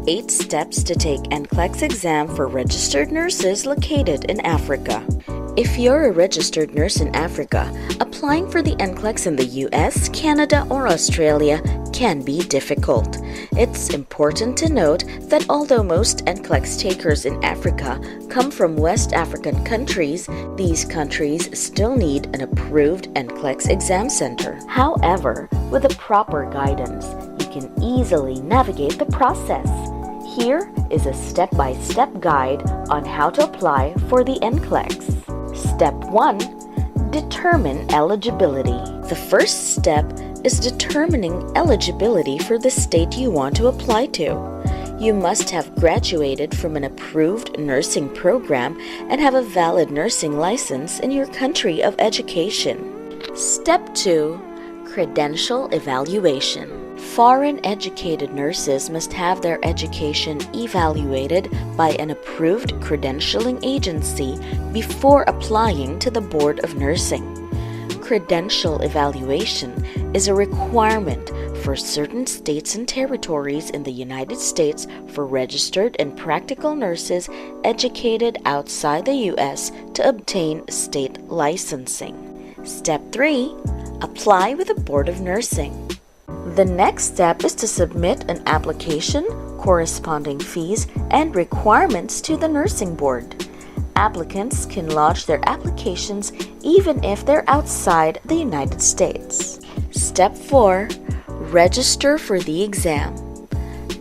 8 steps to take NCLEX exam for registered nurses located in Africa. If you're a registered nurse in Africa, applying for the NCLEX in the US, Canada, or Australia can be difficult. It's important to note that although most NCLEX takers in Africa come from West African countries, these countries still need an approved NCLEX exam center. However, with the proper guidance, you can easily navigate the process. Here is a step-by-step guide on how to apply for the NCLEX. Step 1. Determine eligibility. The first step is determining eligibility for the state you want to apply to. You must have graduated from an approved nursing program and have a valid nursing license in your country of education. Step 2. Credential Evaluation. Foreign-educated nurses must have their education evaluated by an approved credentialing agency before applying to the Board of Nursing. Credential evaluation is a requirement for certain states and territories in the United States for registered and practical nurses educated outside the U.S. to obtain state licensing. Step 3. Apply with the Board of Nursing. The next step is to submit an application, corresponding fees, and requirements to the nursing board. Applicants can lodge their applications even if they're outside the United States. Step 4. Register for the exam.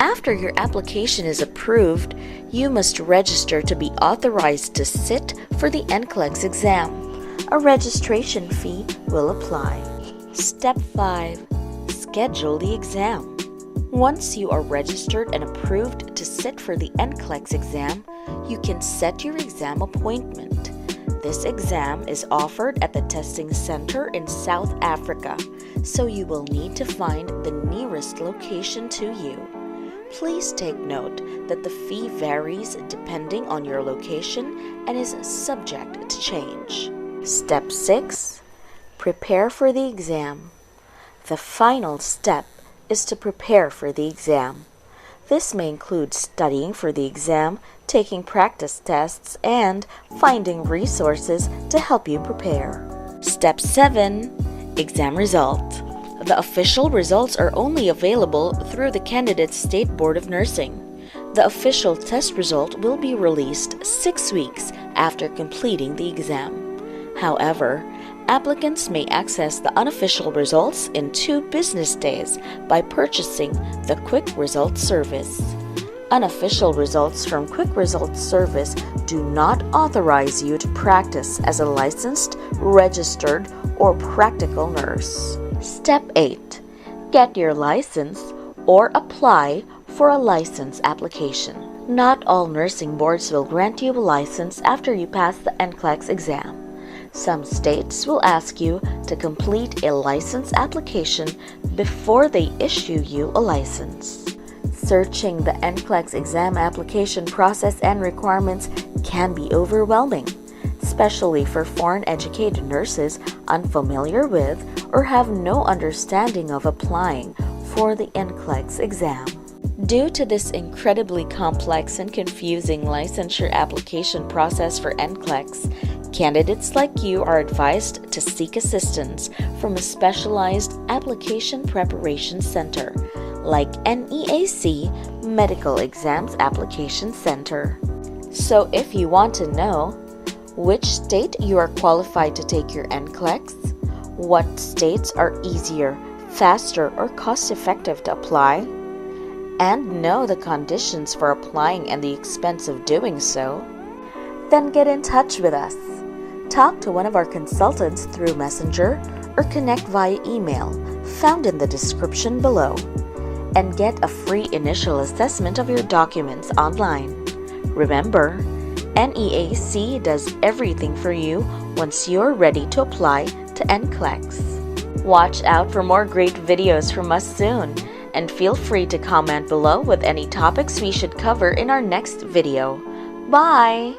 After your application is approved, you must register to be authorized to sit for the NCLEX exam. A registration fee will apply. Step 5. Schedule the exam. Once you are registered and approved to sit for the NCLEX exam, you can set your exam appointment. This exam is offered at the testing center in South Africa, so you will need to find the nearest location to you. Please take note that the fee varies depending on your location and is subject to change. Step 6. Prepare for the exam. The final step is to prepare for the exam. This may include studying for the exam, taking practice tests, and finding resources to help you prepare. Step 7. Exam result. The official results are only available through the candidate's State Board of Nursing. The official test result will be released 6 weeks after completing the exam. However, applicants may access the unofficial results in 2 business days by purchasing the Quick Results Service. Unofficial results from Quick Results Service do not authorize you to practice as a licensed, registered, or practical nurse. Step 8. Get your license or apply for a license application. Not all nursing boards will grant you a license after you pass the NCLEX exam. Some states will ask you to complete a license application before they issue you a license. Searching the NCLEX exam application process and requirements can be overwhelming, especially for foreign-educated nurses unfamiliar with or have no understanding of applying for the NCLEX exam. Due to this incredibly complex and confusing licensure application process for NCLEX, candidates like you are advised to seek assistance from a specialized application preparation center like NEAC Medical Exams Application Center. So if you want to know which state you are qualified to take your NCLEX, what states are easier, faster, or cost-effective to apply, and know the conditions for applying and the expense of doing so, then get in touch with us. Talk to one of our consultants through Messenger or connect via email found in the description below, and get a free initial assessment of your documents online. Remember, NEAC does everything for you once you're ready to apply to NCLEX. Watch out for more great videos from us soon, and feel free to comment below with any topics we should cover in our next video. Bye!